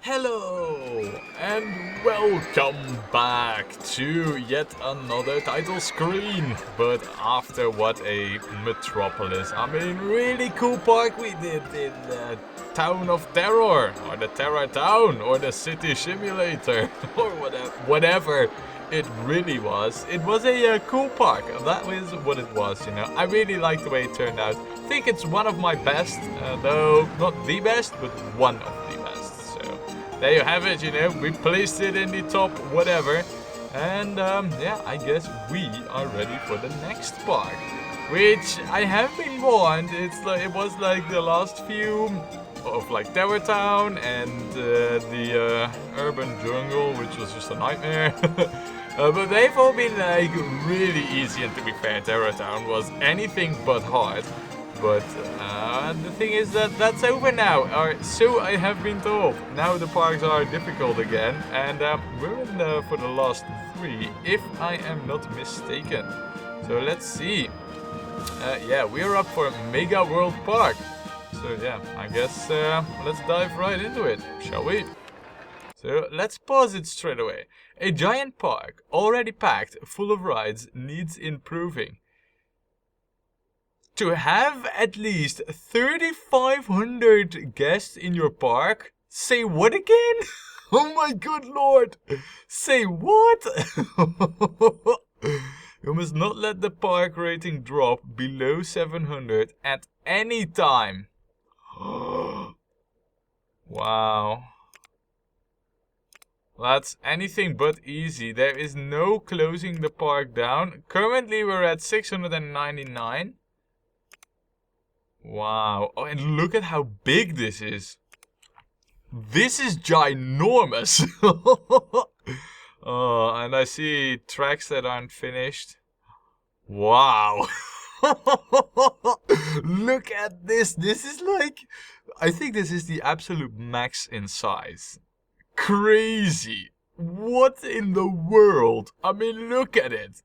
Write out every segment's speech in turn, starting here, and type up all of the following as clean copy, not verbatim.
Hello and welcome back to yet another title screen. But after what a metropolis, I mean really cool park we did in the Town of Terror, or the Terror Town, or the City Simulator, or whatever it really was. It was a cool park, that is what it was, you know. I really like the way it turned out. I think it's one of my best, though not the best, but one of the best. So there you have it, you know, we placed it in the top whatever. And yeah, I guess we are ready for the next park, which I have been warned, it was like the last few of like Terror Town and the Urban Jungle, which was just a nightmare. But they've all been like really easy, and to be fair, Terror Town was anything but hard. But the thing is that that's over now, or so I have been told. Now the parks are difficult again, and we're in for the last 3, if I am not mistaken. So let's see. Yeah, we're up for Megaworld Park. So yeah, I guess let's dive right into it, shall we? So let's pause it straight away. A giant park, already packed, full of rides, needs improving. To have at least 3,500 guests in your park? Say what again? Oh my good lord! Say what? You must not let the park rating drop below 700 at any time. Wow. That's anything but easy. There is no closing the park down. Currently we're at 699. Wow. Oh, and look at how big this is. This is ginormous. Oh, and I see tracks that aren't finished. Wow. Look at this. This is like, I think this is the absolute max in size. Crazy. What in the world? I mean, look at it.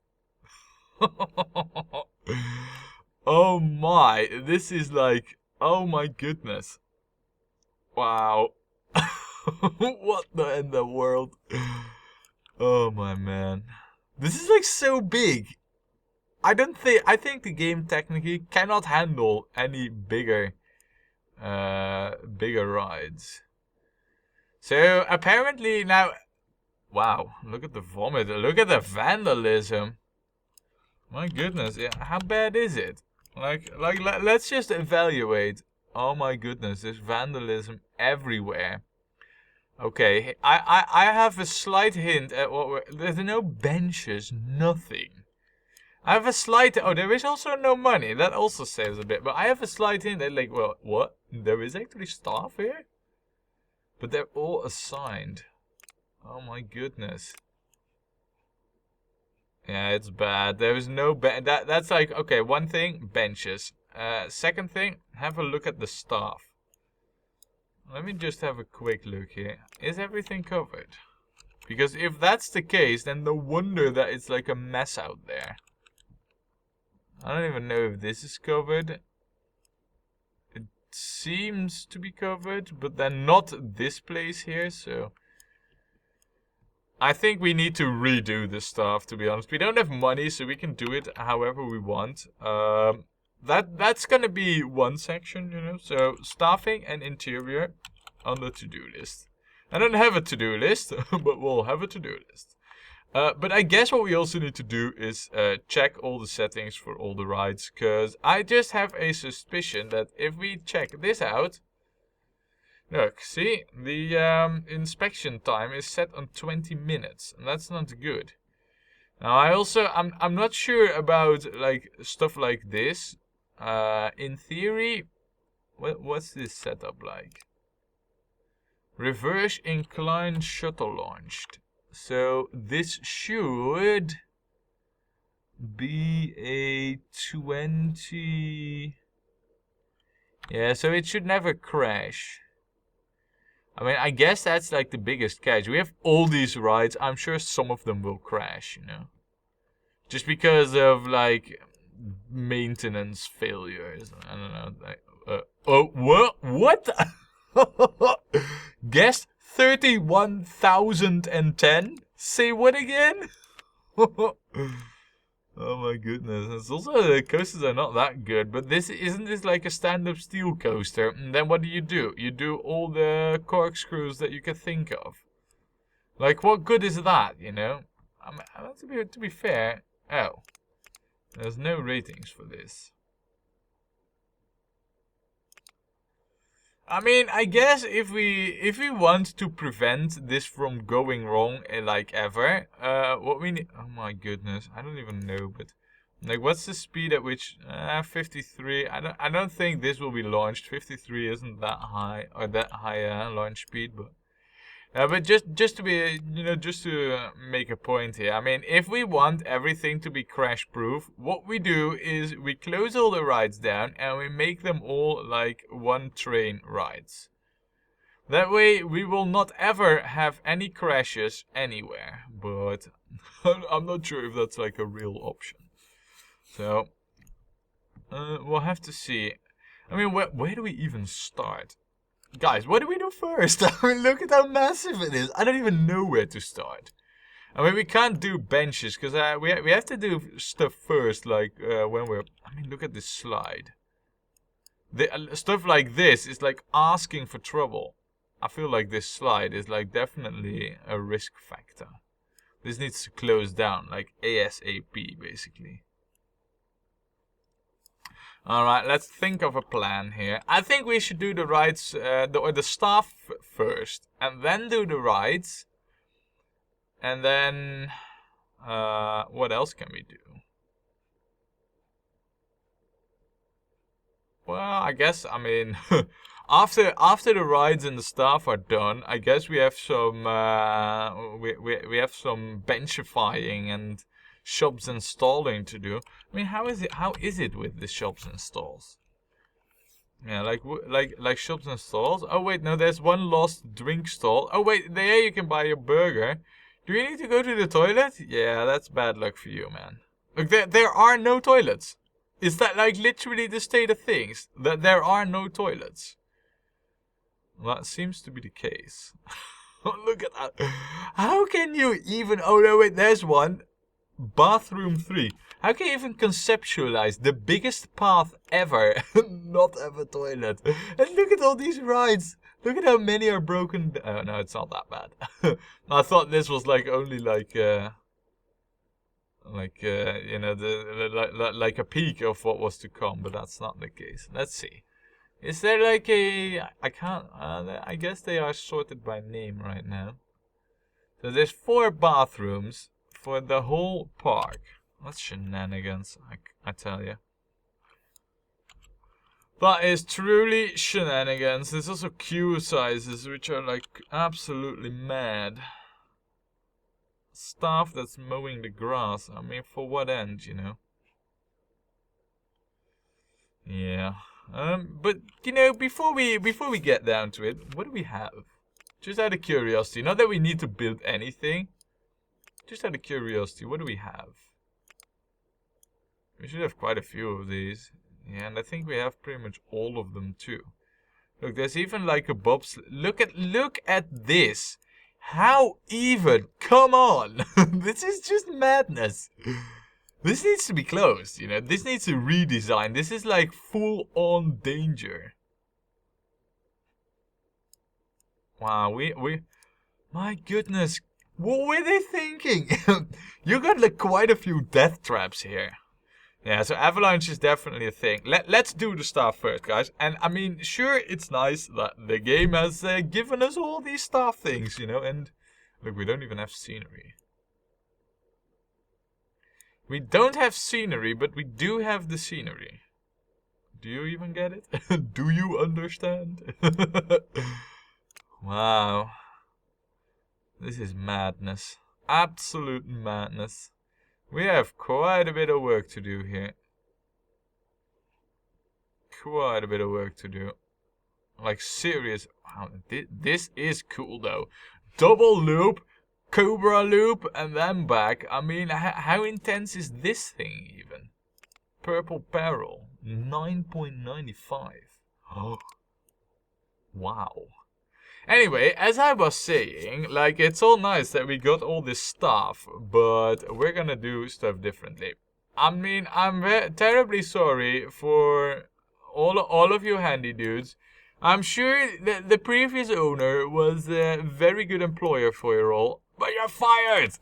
Oh my, this is like, oh my goodness. Wow. What in the world? Oh my man. This is like so big. I think the game technically cannot handle any bigger rides. So apparently now, wow, look at the vomit, look at the vandalism. My goodness, yeah, how bad is it? Like let's just evaluate. Oh my goodness, there's vandalism everywhere. Okay, I have a slight hint at there's no benches, nothing. I have a slight, oh, there is also no money, that also saves a bit, but I have a slight hint that like, well, what? There is actually staff here? But they're all assigned. Oh my goodness. Yeah, it's bad. There is no that's like, okay, one thing, benches. Second thing, have a look at the staff. Let me just have a quick look here. Is everything covered? Because if that's the case, then no wonder that it's like a mess out there. I don't even know if this is covered. It seems to be covered, but then not this place here, so I think we need to redo the stuff, to be honest. We don't have money, so we can do it however we want. That's gonna be one section, you know. So staffing and interior on the to-do list. I don't have a to-do list, but we'll have a to-do list. But I guess what we also need to do is check all the settings for all the rides, because I just have a suspicion that if we check this out, look, see, the inspection time is set on 20 minutes, and that's not good. Now I'm not sure about like stuff like this. In theory, what's this setup like? Reverse inclined shuttle launched. So this should be a 20. Yeah, so it should never crash. I mean, I guess that's like the biggest catch. We have all these rides. I'm sure some of them will crash, you know. Just because of like maintenance failures. I don't know. Like, oh, what? What? Guest 31,010. Say what again? Oh my goodness. It's also, the coasters are not that good, but isn't this like a stand-up steel coaster? And then what do? You do all the corkscrews that you can think of. Like, what good is that, you know? To be fair, oh, there's no ratings for this. I mean, I guess if we want to prevent this from going wrong like ever, what we need. Oh my goodness, I don't even know. But like, what's the speed at which? 53. I don't think this will be launched. 53 isn't that high or that high launch speed, but. But just to be, just to make a point here. I mean, if we want everything to be crash-proof, what we do is we close all the rides down and we make them all like one train rides. That way, we will not ever have any crashes anywhere. But I'm not sure if that's like a real option. So we'll have to see. I mean, where do we even start? Guys, what do we do first? I mean, look at how massive it is. I don't even know where to start. I mean, we can't do benches because we have to do stuff first, like when we're. I mean, look at this slide. Stuff like this is like asking for trouble. I feel like this slide is like definitely a risk factor. This needs to close down like ASAP, basically. Alright, let's think of a plan here. I think we should do the rides, or the staff first. And then do the rides. And then, what else can we do? Well, I guess, I mean, after the rides and the staff are done, I guess we have some, we have some benchifying and shops installing to do. I mean, how is it with the shops and stalls? Yeah, like shops and stalls. Oh wait, no, there's one lost drink stall. Oh wait, there you can buy your burger. Do you need to go to the toilet? Yeah, that's bad luck for you, man. Look, there are no toilets. Is that like literally the state of things? That there are no toilets? Well, that seems to be the case. Look at that. How can you even... Oh no, wait, there's one. Bathroom 3. How can you even conceptualize the biggest path ever not have a toilet? And look at all these rides. Look at how many are broken. Oh no, it's not that bad. I thought this was like only like like a peek of what was to come, but that's not the case. Let's see. Is there like a... I can't... I guess they are sorted by name right now. So there's 4 bathrooms for the whole park. That's shenanigans, I tell you. That is truly shenanigans. There's also queue sizes, which are like absolutely mad. Staff that's mowing the grass. I mean, for what end, you know? Yeah. But you know, before we get down to it, what do we have? Just out of curiosity, not that we need to build anything. Just out of curiosity, what do we have? We should have quite a few of these. Yeah, and I think we have pretty much all of them too. Look, there's even like a bobsled. Look at this. How even? Come on. This is just madness. This needs to be closed, you know. This needs to redesign. This is like full-on danger. Wow, my goodness. What were they thinking? You got like quite a few death traps here. Yeah, so avalanche is definitely a thing. Let's do the stuff first, guys. And I mean, sure, it's nice that the game has given us all these stuff things, you know. And look, we don't even have scenery. We don't have scenery, but we do have the scenery. Do you even get it? Do you understand? Wow. This is madness. Absolute madness. We have quite a bit of work to do here. Quite a bit of work to do. Like serious. Wow, this is cool though. Double loop. Cobra loop and then back. I mean, how intense is this thing even? Purple Peril, 9.95. Oh, wow. Anyway, as I was saying, like, it's all nice that we got all this stuff, but we're gonna do stuff differently. I mean, I'm terribly sorry for all of you handy dudes. I'm sure that the previous owner was a very good employer for you all, but you're fired!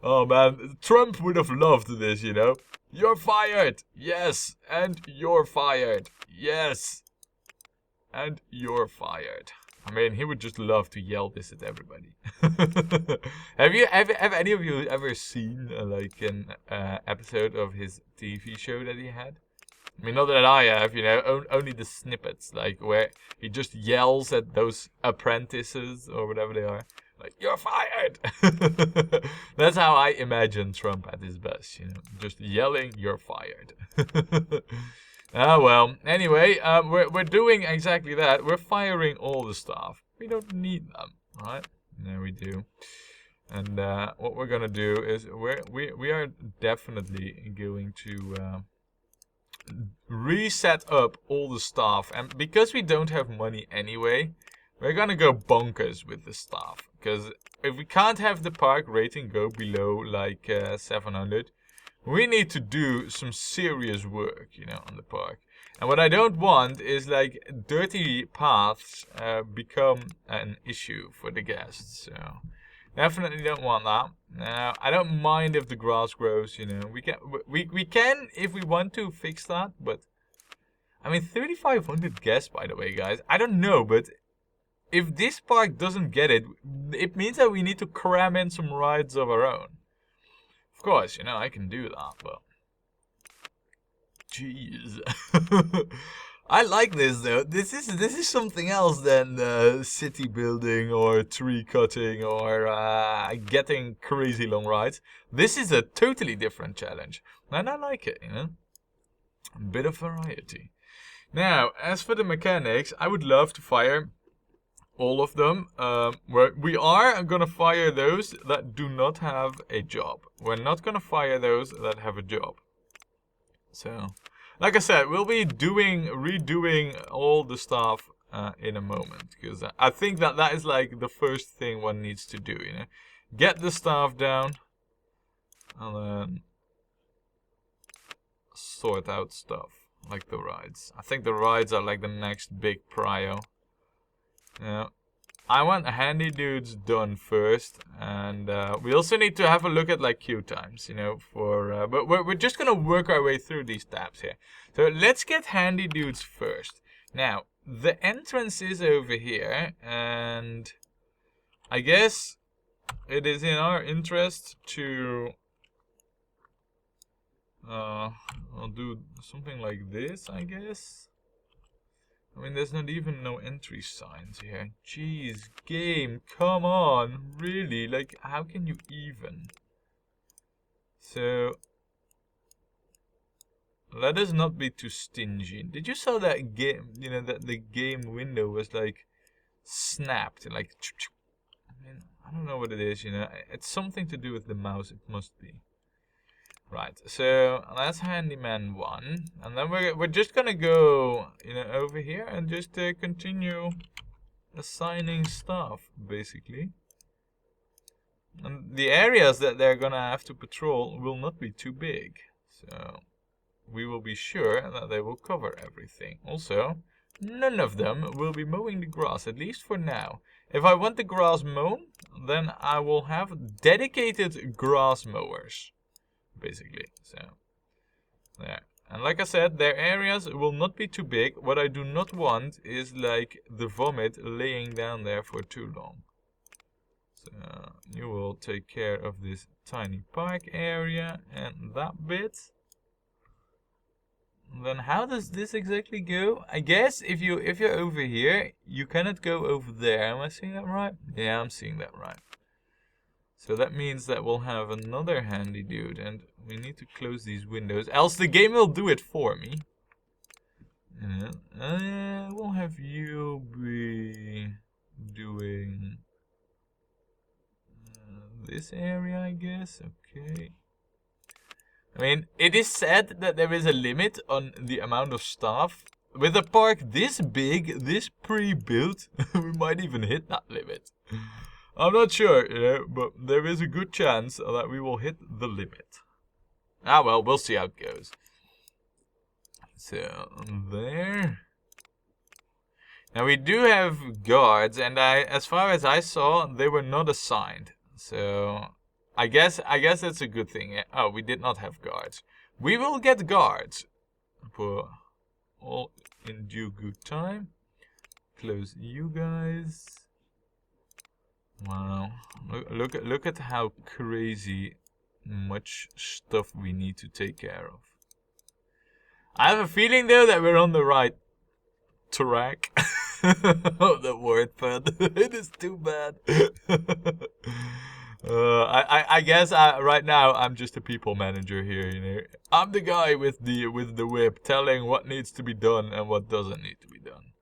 Oh man, Trump would have loved this, you know? You're fired! Yes! And you're fired! Yes! And you're fired. I mean, he would just love to yell this at everybody. Have any of you ever seen like an episode of his TV show that he had? I mean, not that I have, you know, only the snippets, like where he just yells at those apprentices or whatever they are. Like, you're fired! That's how I imagine Trump at his best, you know, just yelling, you're fired. Ah, well, anyway, we're doing exactly that. We're firing all the staff. We don't need them, right? No, we do. And what we're gonna do is we are definitely going to reset up all the staff. And because we don't have money anyway, we're gonna go bonkers with the staff. Because if we can't have the park rating go below like 700, we need to do some serious work, you know, on the park. And what I don't want is like dirty paths become an issue for the guests. So definitely don't want that. Now, I don't mind if the grass grows, you know. We can if we want to fix that, but I mean 3,500 guests, by the way, guys. I don't know, but if this park doesn't get it, it means that we need to cram in some rides of our own. Of course, you know, I can do that, but jeez. I like this though. This is something else than city building or tree cutting or getting crazy long rides. This is a totally different challenge, and I like it, you know. A bit of variety. Now, as for the mechanics, I would love to fire all of them. We are gonna fire those that do not have a job. We're not gonna fire those that have a job. So, like I said, we'll be redoing all the stuff in a moment, because I think that is like the first thing one needs to do, you know, get the staff down, and then sort out stuff like the rides. I think the rides are like the next big prio. Yeah. I want handy dudes done first, and we also need to have a look at like queue times, you know, for but we're just gonna work our way through these tabs here. So let's get handy dudes first. Now, the entrance is over here, and I guess it is in our interest to I'll do something like this, I guess. I mean, there's not even no entry signs here. Jeez, game, come on, really? Like, how can you even? So, let us not be too stingy. Did you saw that game? You know, that the game window was like snapped, like. I mean, I don't know what it is. You know, it's something to do with the mouse. It must be. Right, so that's handyman 1, and then we're just gonna go, you know, over here and just continue assigning stuff, basically. And the areas that they're gonna have to patrol will not be too big, so we will be sure that they will cover everything. Also, none of them will be mowing the grass, at least for now. If I want the grass mown, then I will have dedicated grass mowers. Basically, so there. And like I said, their areas will not be too big. What I do not want is like the vomit laying down there for too long. So you will take care of this tiny park area and that bit. And then how does this exactly go? I guess if you're over here, you cannot go over there. Am I seeing that right? Yeah, I'm seeing that right. So that means that we'll have another handy dude, and we need to close these windows, else the game will do it for me. We'll have you be doing this area, I guess. Okay. I mean, it is said that there is a limit on the amount of staff with a park this big, this pre-built, we might even hit that limit. I'm not sure, you know, but there is a good chance that we will hit the limit. Ah, well, we'll see how it goes. So, there. Now we do have guards, and as far as I saw, they were not assigned. So, I guess that's a good thing. Oh, we did not have guards. We will get guards. For all in due good time. Close you guys. Wow. Look at how crazy much stuff we need to take care of. I have a feeling though that we're on the right track. Oh, the word, but it is too bad. I guess right now I'm just a people manager here, you know. I'm the guy with the whip telling what needs to be done and what doesn't need to be done.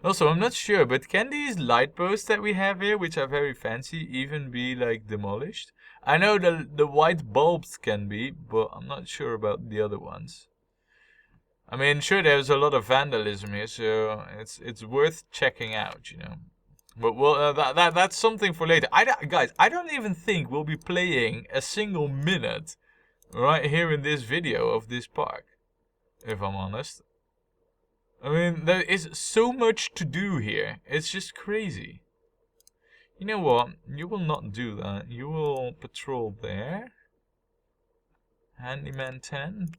Also, I'm not sure, but can these light posts that we have here, which are very fancy, even be like demolished? I know the white bulbs can be, but I'm not sure about the other ones. I mean, sure, there's a lot of vandalism here, so it's worth checking out, you know. But well, that's something for later. Guys, I don't even think we'll be playing a single minute right here in this video of this park, if I'm honest. I mean, there is so much to do here. It's just crazy. You know what? You will not do that. You will patrol there. Handyman 10.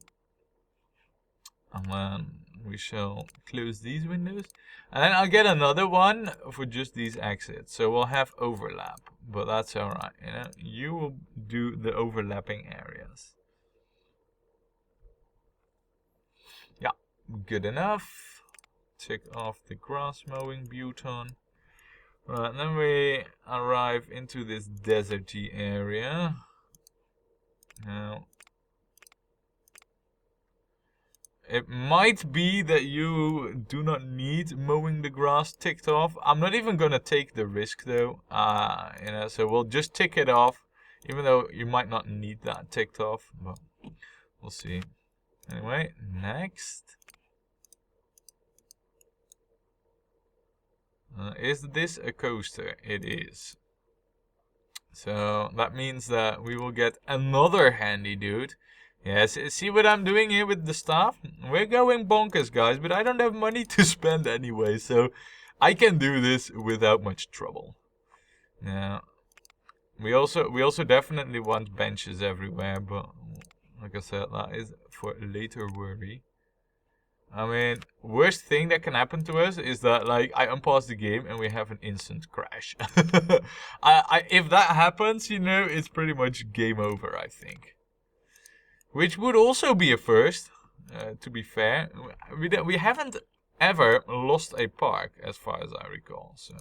And then we shall close these windows. And then I'll get another one for just these exits. So we'll have overlap. But that's alright, you know. You will do the overlapping areas. Yeah, good enough. Tick off the grass mowing button. Right, then we arrive into this deserty area. Now, it might be that you do not need mowing the grass ticked off. I'm not even gonna take the risk though. You know, so we'll just tick it off, even though you might not need that ticked off. But we'll see. Anyway, next. Is this a coaster? It is. So that means that we will get another handy dude. Yes, see what I'm doing here with the staff? We're going bonkers, guys, but I don't have money to spend anyway, so I can do this without much trouble. Now, we also definitely want benches everywhere, but like I said, that is for later worry. I mean, worst thing that can happen to us is that, like, I unpause the game and we have an instant crash. If that happens, you know, it's pretty much game over, I think. Which would also be a first, to be fair. We haven't ever lost a park, as far as I recall, so...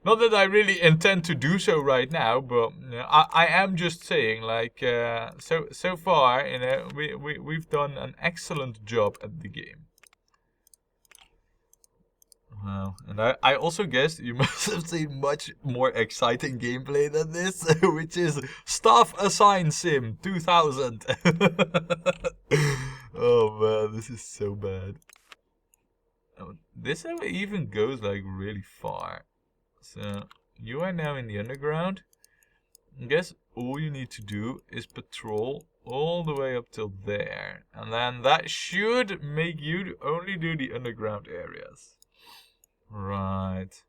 Not that I really intend to do so right now, but you know, I am just saying, like, so far, you know, we've done an excellent job at the game. Wow, and I also guess you must have seen much more exciting gameplay than this, which is Staff Assign Sim 2000. Oh man, this is so bad. Oh, this even goes like really far. So, you are now in the underground. I guess all you need to do is patrol all the way up till there. And then that should make you only do the underground areas. Right.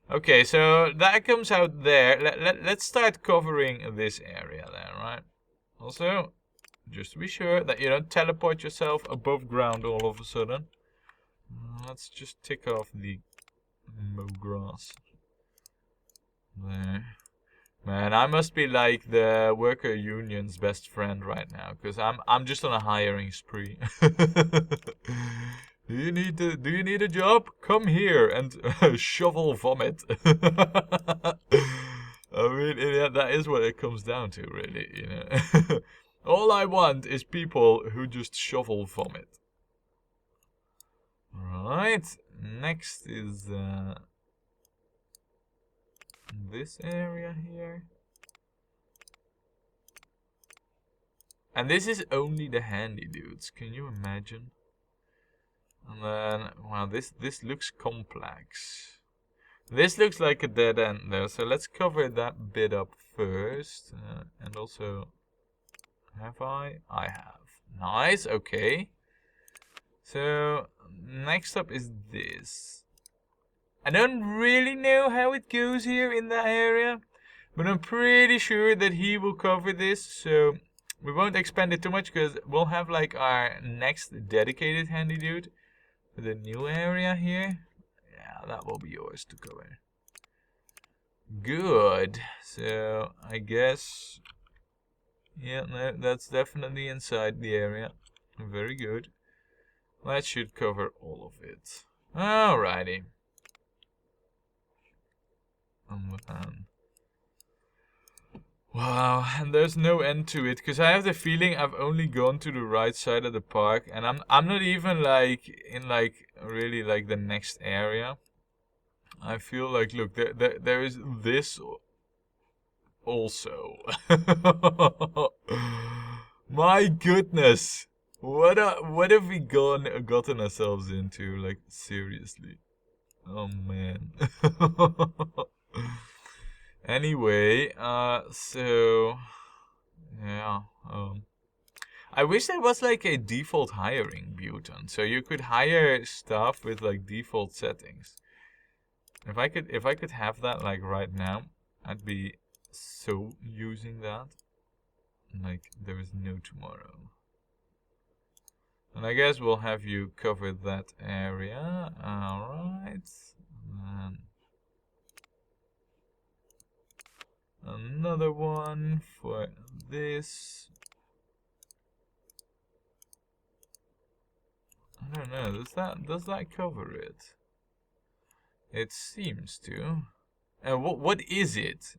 Okay, so that comes out there. Let's start covering this area then, right? Also, just to be sure that you don't teleport yourself above ground all of a sudden. Let's just tick off the mow grass. There. Man, I must be like the worker union's best friend right now, because I'm just on a hiring spree. Do you need a job? Come here and shovel vomit. I mean, that is what it comes down to, really. You know, all I want is people who just shovel vomit. Right. Next is this area here. And this is only the handy dudes. Can you imagine? And then, wow, this looks complex. This looks like a dead end though, so let's cover that bit up first. And also, have I? I have. Nice, okay. So, next up is this. I don't really know how it goes here in that area, but I'm pretty sure that he will cover this, so we won't expand it too much because we'll have like our next dedicated handy dude for the new area here. Yeah, that will be yours to cover. Good. So I guess, yeah, no, that's definitely inside the area. Very good. That should cover all of it. Alrighty. Wow, and there's no end to it, because I have the feeling I've only gone to the right side of the park, and I'm not even like in like really like the next area. I feel like, look, there is this also. My goodness, what have we gotten ourselves into? Like, seriously. Oh man. Anyway, so yeah, I wish there was like a default hiring button, so you could hire stuff with like default settings. If I could have that like right now, I'd be so using that. Like there is no tomorrow. And I guess we'll have you cover that area. Alright. And another one for this. I don't know, does that cover it? It seems to. And what is it?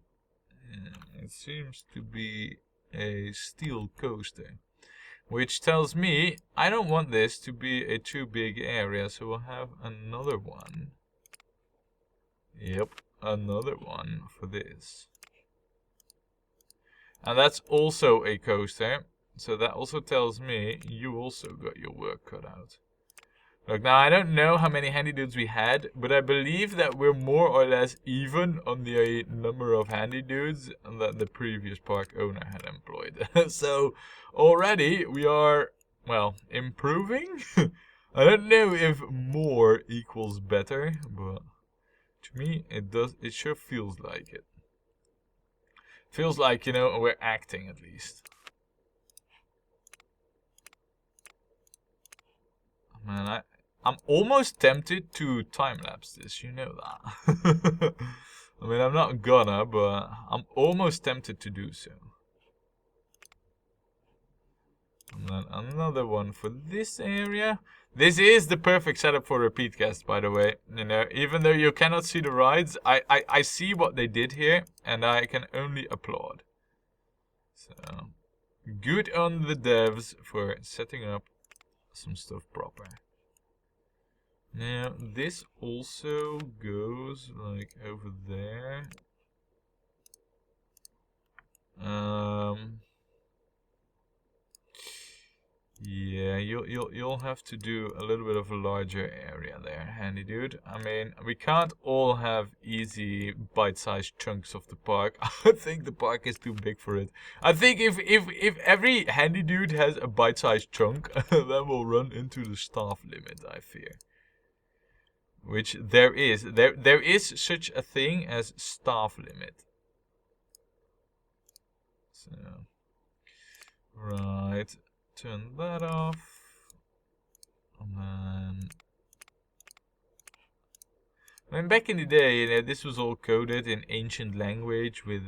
It seems to be a steel coaster, which tells me I don't want this to be a too big area, so we'll have another one. Yep, another one for this. And that's also a coaster, so that also tells me you also got your work cut out. Look, now I don't know how many handy dudes we had, but I believe that we're more or less even on the number of handy dudes that the previous park owner had employed. So already we are, well, improving. I don't know if more equals better, but to me it sure feels like it. Feels like, you know, we're acting at least. Man, I'm almost tempted to time-lapse this, you know that. I mean, I'm not gonna, but I'm almost tempted to do so. And then another one for this area. This is the perfect setup for repeat cast, by the way. You know, even though you cannot see the rides, I see what they did here, and I can only applaud. So, good on the devs for setting up some stuff proper. Now, this also goes like over there. Yeah, you'll have to do a little bit of a larger area there, handy dude. I mean, we can't all have easy bite-sized chunks of the park. I think the park is too big for it. I think if every handy dude has a bite-sized chunk, then we'll run into the staff limit, I fear. Which there is. There is such a thing as staff limit. So, right. Turn that off. And then, I mean, back in the day, you know, this was all coded in ancient language with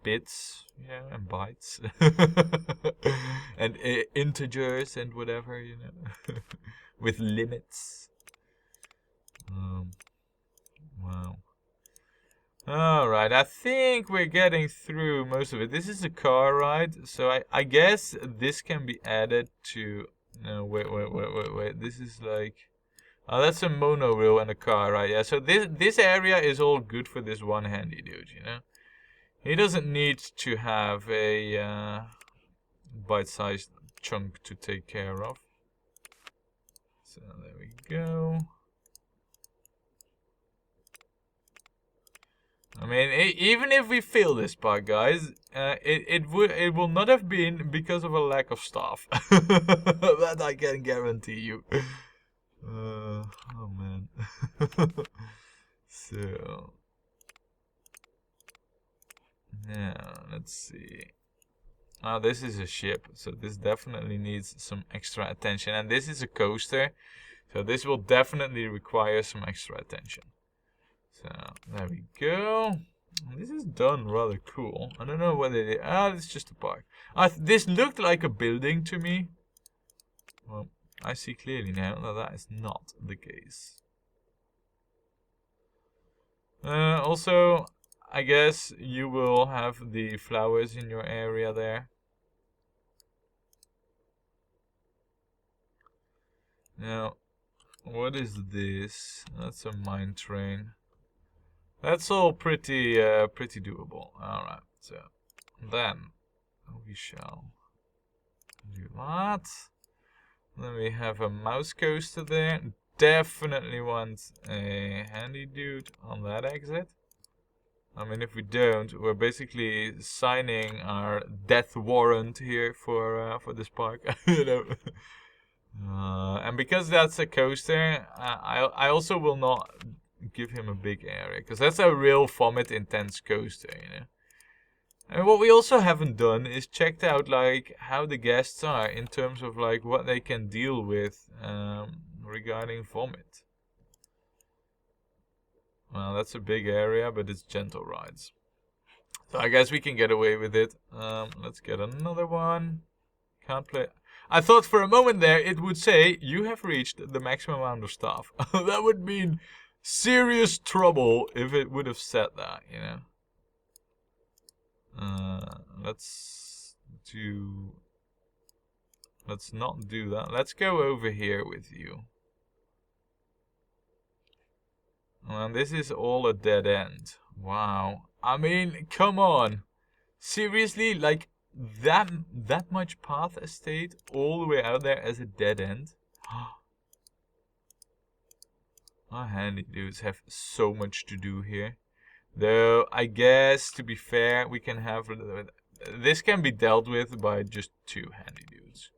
bits, yeah, and bytes, and integers and whatever, you know, with limits. Wow. Alright, I think we're getting through most of it. This is a car ride, so I guess this can be added to... No, wait. This is like... Oh, that's a monorail and a car ride. Yeah, so this area is all good for this one handy dude, you know? He doesn't need to have a... bite-sized chunk to take care of. So there we go. I mean, even if we fail this part, guys, it will not have been because of a lack of staff. That I can guarantee you. Oh man. So now let's see. Oh, this is a ship, so this definitely needs some extra attention, and this is a coaster, so this will definitely require some extra attention. So there we go. This is done rather cool. I don't know what it is. Ah, it's just a park. This looked like a building to me. Well, I see clearly now that that is not the case. Also, I guess you will have the flowers in your area there. Now, what is this? That's a mine train. That's all pretty doable. Alright, so then we shall do that. Then we have a mouse coaster there. Definitely want a handy dude on that exit. I mean, if we don't, we're basically signing our death warrant here for this park, you know. And because that's a coaster, I also will not give him a big area, because that's a real vomit intense coaster, you know. And what we also haven't done is checked out like how the guests are in terms of like what they can deal with regarding vomit. Well, that's a big area, but it's gentle rides, so I guess we can get away with it. Let's get another one. Can't play. I thought for a moment there it would say you have reached the maximum amount of staff. That would mean serious trouble if it would have said that, you know. Let's not do that. Let's go over here with you. And this is all a dead end. Wow. I mean, come on. Seriously, like that much path estate all the way out there as a dead end? Our handy dudes have so much to do here. Though, I guess, to be fair, we can have... This can be dealt with by just 2 handy dudes.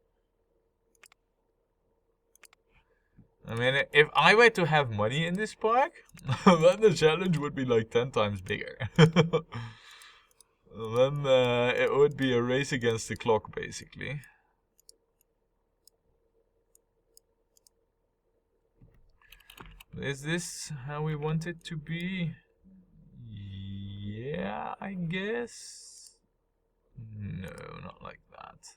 I mean, if I were to have money in this park, then the challenge would be like 10 times bigger. Then it would be a race against the clock, basically. Is this how we want it to be? Yeah, I guess. No, not like that.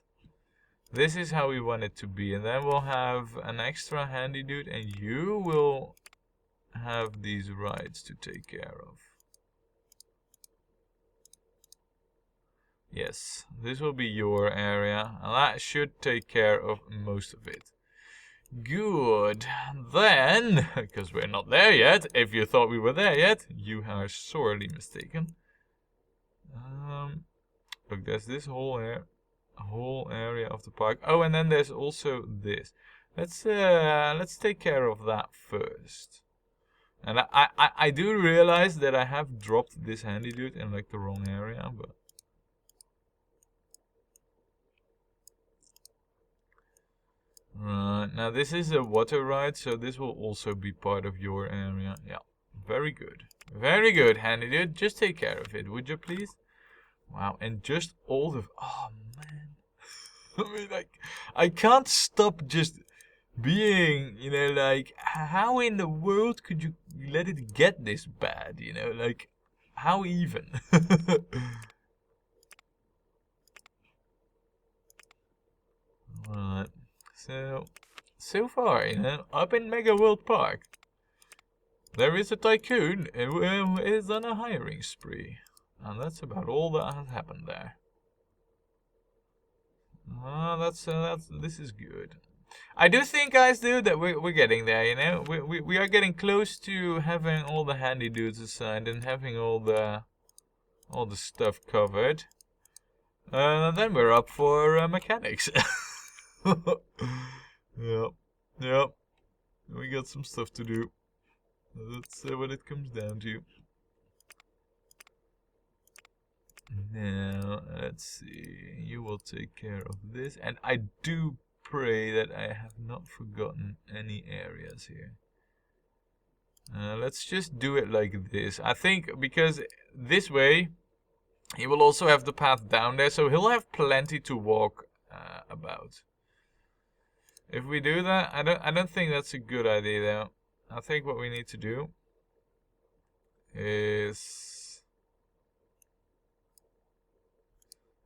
This is how we want it to be, and then we'll have an extra handy dude, and you will have these rides to take care of. Yes, this will be your area, and that should take care of most of it. Good. Then, because we're not there yet, if you thought we were there yet, you are sorely mistaken. Look, there's this whole area of the park. Oh, and then there's also this. Let's take care of that first. And I do realize that I have dropped this handy dude in like the wrong area, but now this is a water ride, so this will also be part of your area. Yeah, very good. Very good, handy dude. Just take care of it, would you please? Wow, and just all the... Oh, man. I mean, like, I can't stop just being, you know, like, how in the world could you let it get this bad, you know? Like, how even? Alright. So far, you know, up in Megaworld Park, there is a tycoon who is on a hiring spree. And that's about all that has happened there. This is good. I do think, guys, dude, that we're getting there, you know? We are getting close to having all the handy dudes assigned and having all the stuff covered. Then we're up for mechanics. Yep. Yep. We got some stuff to do. That's what it comes down to. Now, let's see. You will take care of this. And I do pray that I have not forgotten any areas here. Let's just do it like this. I think because this way, he will also have the path down there. So he'll have plenty to walk about. If we do that, I don't think that's a good idea though. I think what we need to do is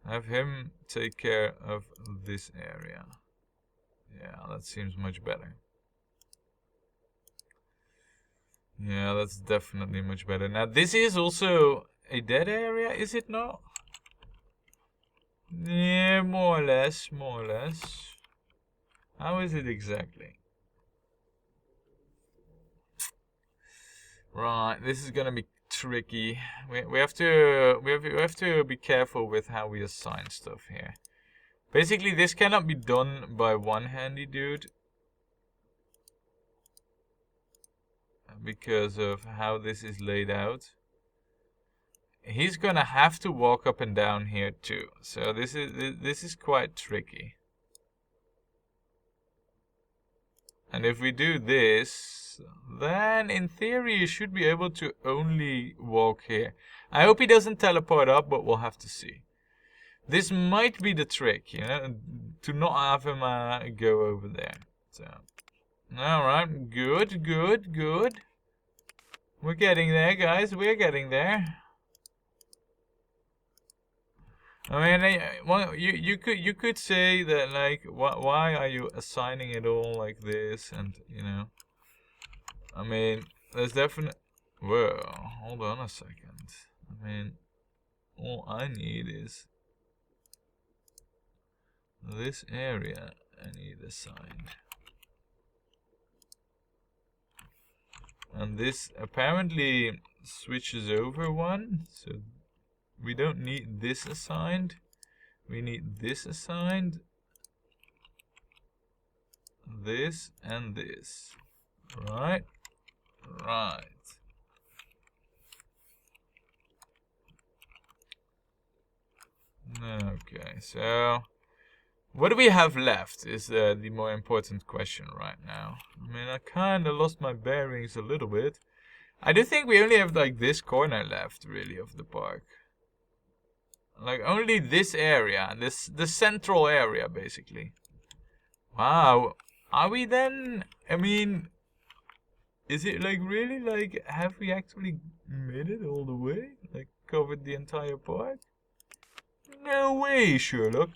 have him take care of this area. Yeah, that seems much better. Yeah, that's definitely much better. Now, this is also a dead area, is it not? Yeah, more or less, more or less. How is it exactly? Right, this is gonna be tricky. We have to be careful with how we assign stuff here. Basically, this cannot be done by one handy dude because of how this is laid out. He's gonna have to walk up and down here too. So this is quite tricky. And if we do this, then in theory you should be able to only walk here. I hope he doesn't teleport up, but we'll have to see. This might be the trick, you know, to not have him go over there. So, alright, good, good, good. We're getting there, guys, we're getting there. I mean, well, you could say that, like, why are you assigning it all like this? And you know, I mean, there's definitely. Whoa, hold on a second. I mean, all I need is this area. I need assigned, and this apparently switches over one. So. We don't need this assigned. We need this assigned. This and this. Right? Right. Okay, so what do we have left is the more important question right now. I mean, I kind of lost my bearings a little bit. I do think we only have like this corner left, really, of the park. Like only this area, the central area, basically. Wow, are we then? I mean, is it like really like? Have we actually made it all the way? Like covered the entire park? No way, Sherlock.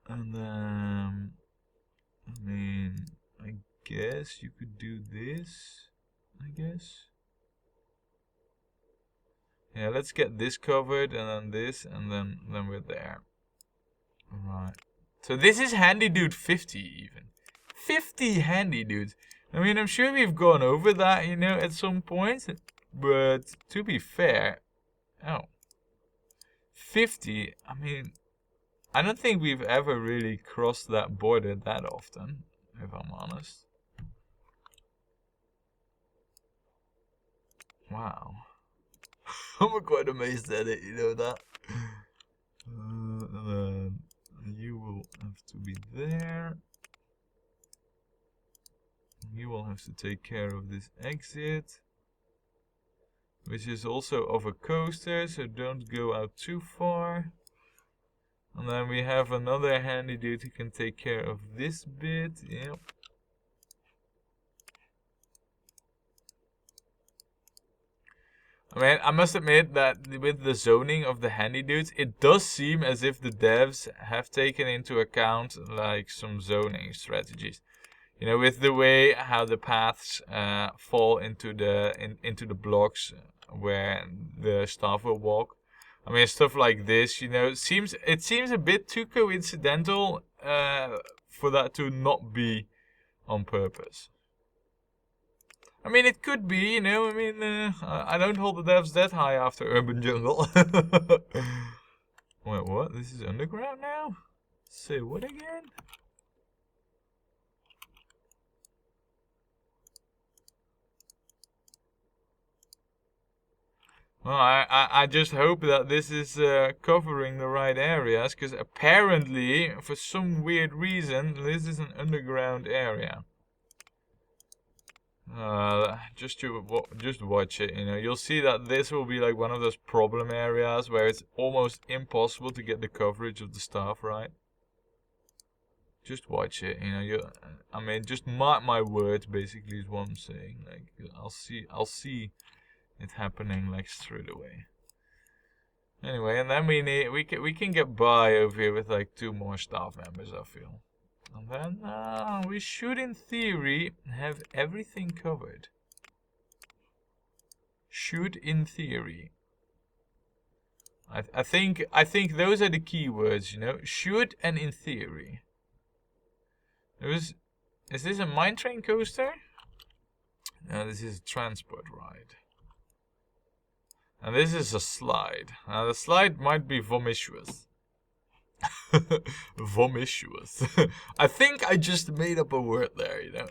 And I mean, I guess you could do this. I guess. Yeah, let's get this covered, and then this, and then we're there. Alright. So this is handy dude 50 even. 50 handy dudes. I mean, I'm sure we've gone over that, you know, at some point. But to be fair, 50, I mean, I don't think we've ever really crossed that border that often, if I'm honest. Wow. I'm quite amazed at it, you know that. And then you will have to be there. You will have to take care of this exit, which is also of a coaster, so don't go out too far. And then we have another handy dude who can take care of this bit. Yep. I mean, I must admit that with the zoning of the handy dudes, it does seem as if the devs have taken into account like some zoning strategies. You know, with the way how the paths fall into the blocks where the staff will walk. I mean, stuff like this, you know, it seems a bit too coincidental for that to not be on purpose. I mean, it could be, you know. I mean, I don't hold the devs that high after Urban Jungle. Wait, what? This is underground now? Say what again? Well, I just hope that this is covering the right areas, because apparently, for some weird reason, this is an underground area. Just watch it, you know. You'll see that this will be like one of those problem areas where it's almost impossible to get the coverage of the stuff right. Just watch it, you know. I mean, just mark my words. Basically, is what I'm saying. Like, I'll see it happening like straight away. Anyway, and then we can get by over here with like 2 more staff members, I feel. And then we should, in theory, have everything covered. Should, in theory. I think those are the key words, you know. Should and in theory. Is this a mine train coaster? No, this is a transport ride. And this is a slide. Now the slide might be vomitious. Vomitious. I think I just made up a word there, you know.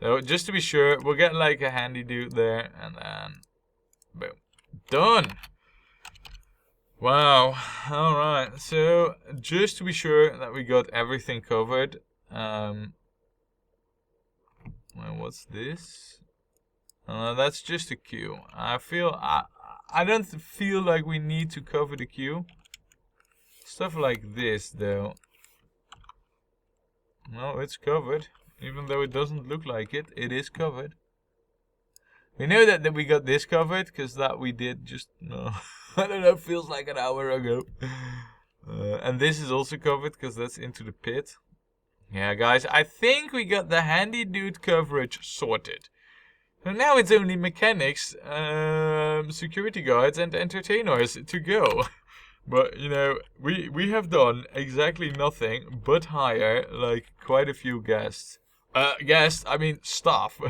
So just to be sure, we'll get like a handy dude there, and then boom, done. Wow. All right. So just to be sure that we got everything covered. Well, what's this? That's just a queue. I don't feel like we need to cover the queue. Stuff like this, though. No, it's covered. Even though it doesn't look like it, it is covered. We know that we got this covered, because that we did just, no, I don't know, feels like an hour ago. And this is also covered, because that's into the pit. Yeah, guys, I think we got the handy dude coverage sorted. So now it's only mechanics, security guards, and entertainers to go. But, you know, we have done exactly nothing but hire, like, quite a few guests. I mean, staff.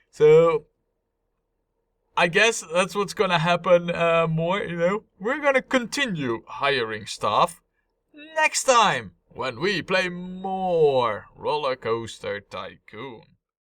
So, I guess that's what's gonna happen more, you know. We're gonna continue hiring staff next time when we play more Rollercoaster Tycoon.